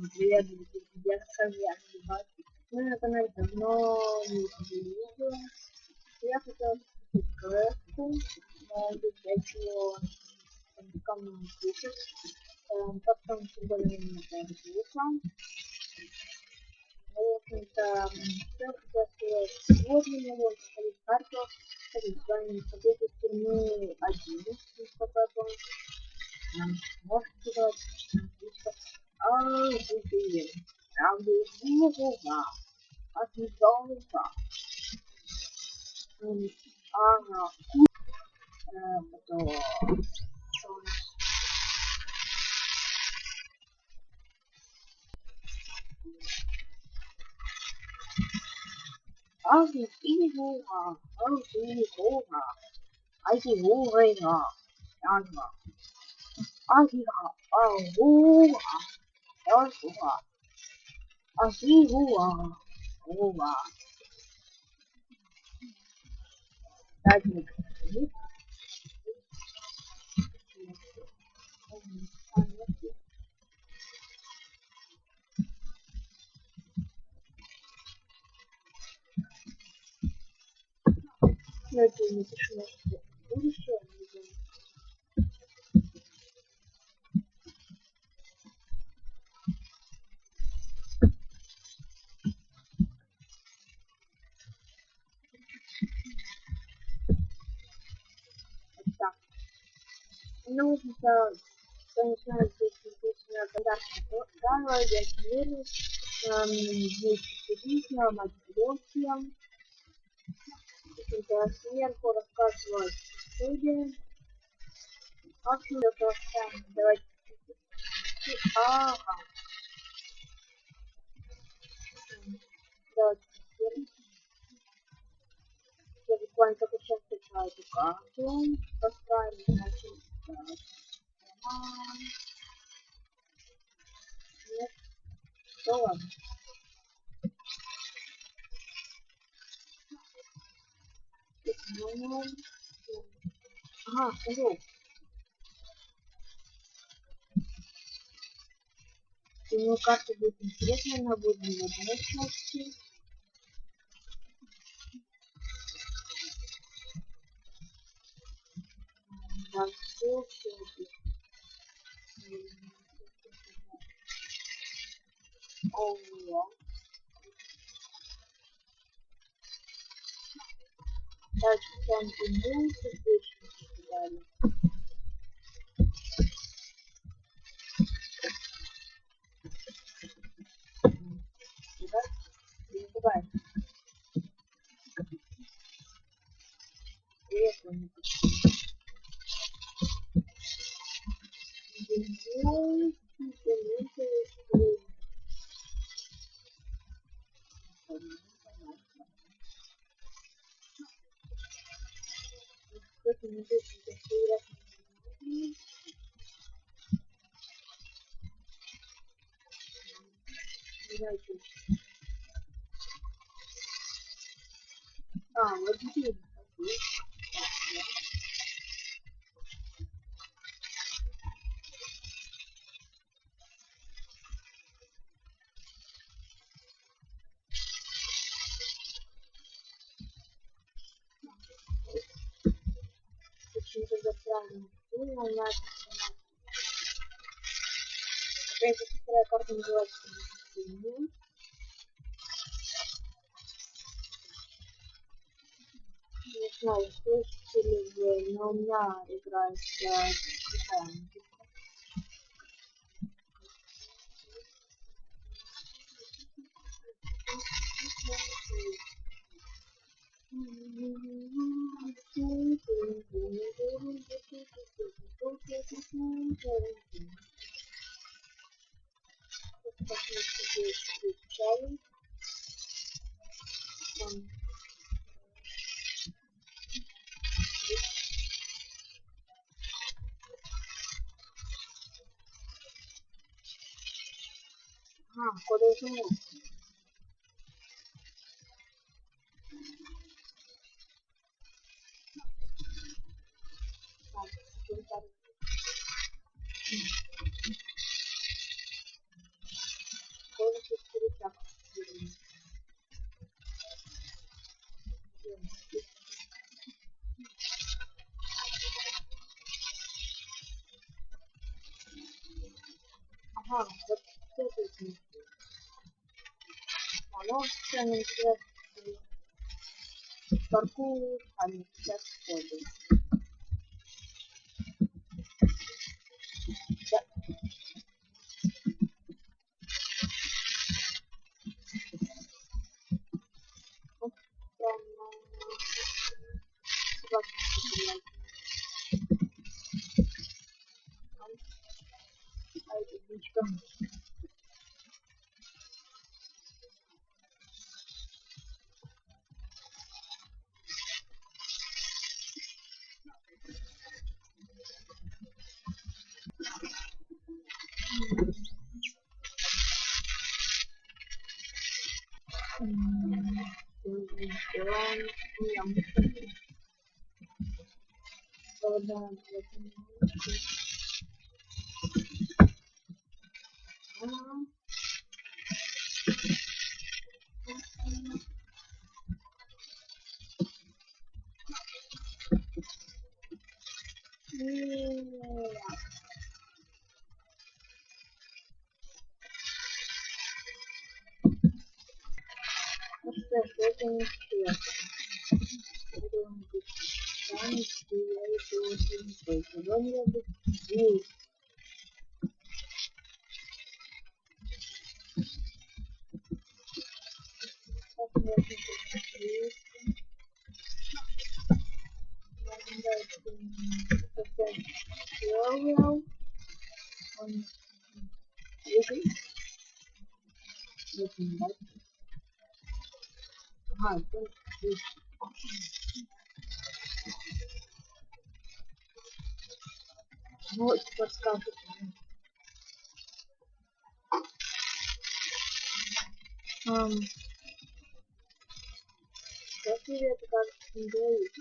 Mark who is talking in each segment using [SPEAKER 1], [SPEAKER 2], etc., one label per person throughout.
[SPEAKER 1] Привет, я Савья. Мы на канале давно не видео. Я хотел квестку, но для чего кому пишет. Потом футбольный звуком. В общем-то, все хотел сказать. Сегодня мы будем смотреть карту. С вами смотрите тюрьмы 1. Потом можете делать аудио. Аудио. Отвязался. Ага. Потом. Аудио. Я тебе напишу, что будущее. Так. Ну, это, конечно, здесь написано контактный данные, я верю, здесь действительно мотивация. Это сверху рассказывать студия. В общем, это оставим. Давайте. Ага. Давайте. Я буквально только сейчас скачаю эту карту. Поставим, значит, так. Нет. Ну ладно. Ага, смотри. Думаю, карта будет интересная, она будет в одной части. Да, все. Ого. Так, там тенденции, и далее. Не забывай. Приветствую. Вот теперь. Почему-то заправлено. Ну, у нас какая-то вторая карта называется. Не знаю, слышите ли вы, но у меня играет какая музыка. Куда это можно? Ага, вот это вот. Оно прям интересно. Паркур, а не сейчас ходит. Да. Вот прям а это птичка. Ну что ж, это не интересно. Там, где я это очень не сегодня я буду здесь. Сейчас можно посмотреть. Можно дальше tutorial. Он видит. Вот он дальше. Ага, тут здесь. Вот подсказка. Как тебе это кажется, не говорит?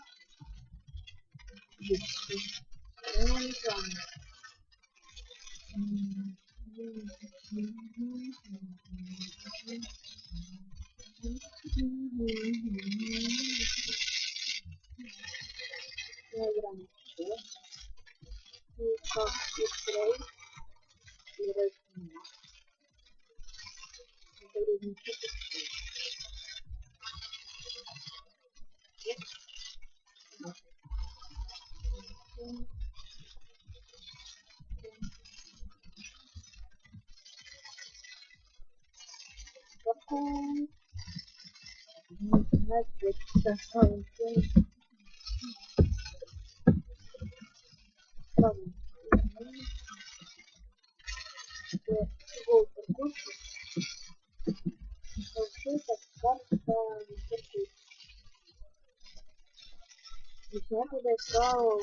[SPEAKER 1] Ну, не знаю. Я играю еще. И как быстрее и разумно. Это не быстрее. Какой? Не знаю, что самый первый. Самый первый. Гол паркурчик. Получился карта паркур. И я туда искал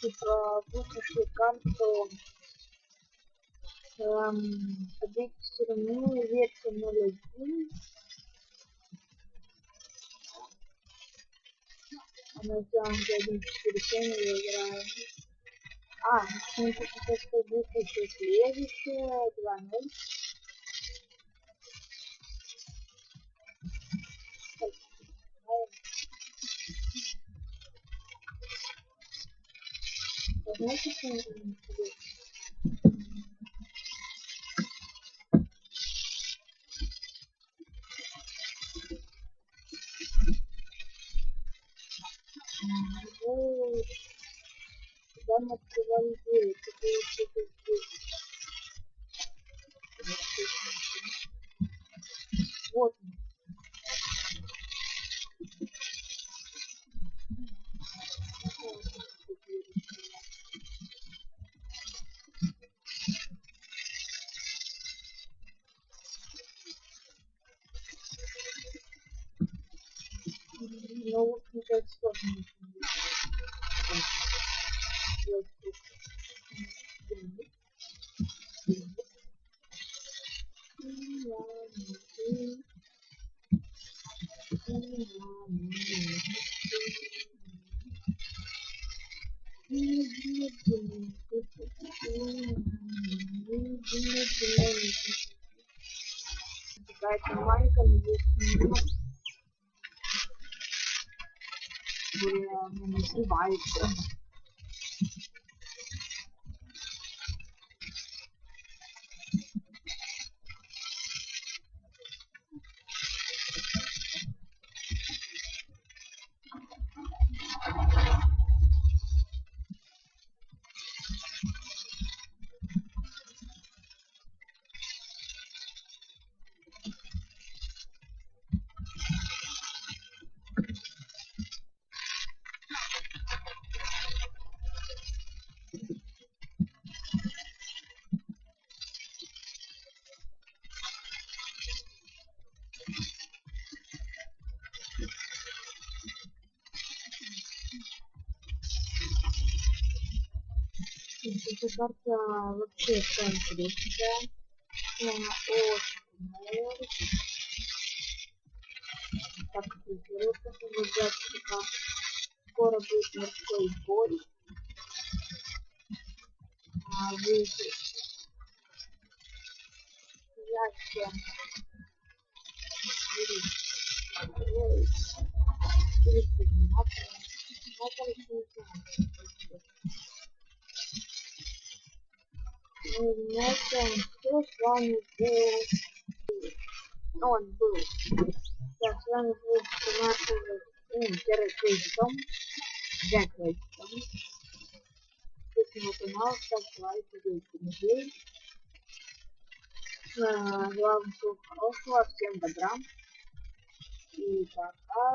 [SPEAKER 1] типа выпустили карту объект стороны ветка 0.1. Она сделана за 1.4.7 я играю. Ну это что будет еще следующее 2.0. Знаете, что мне интересно? Вот, когда мы открывали дверь, это было что-то здесь. Вот он. Ну вот, мне кажется, тоже не Какая-то маленькая, надеюсь, не сливается. Эта карта вообще вся интересная. Мне она очень понравилась. Так как интересно, что скоро будет морской бой. Выйдет. Я всем на этом все с вами был. Он был. Я с вами был первый Крейдом. Джек Крейдом. Подписывайтесь на канал, ставьте лайки, делайте комментарии. Главное, всего хорошего, всем добра. И пока.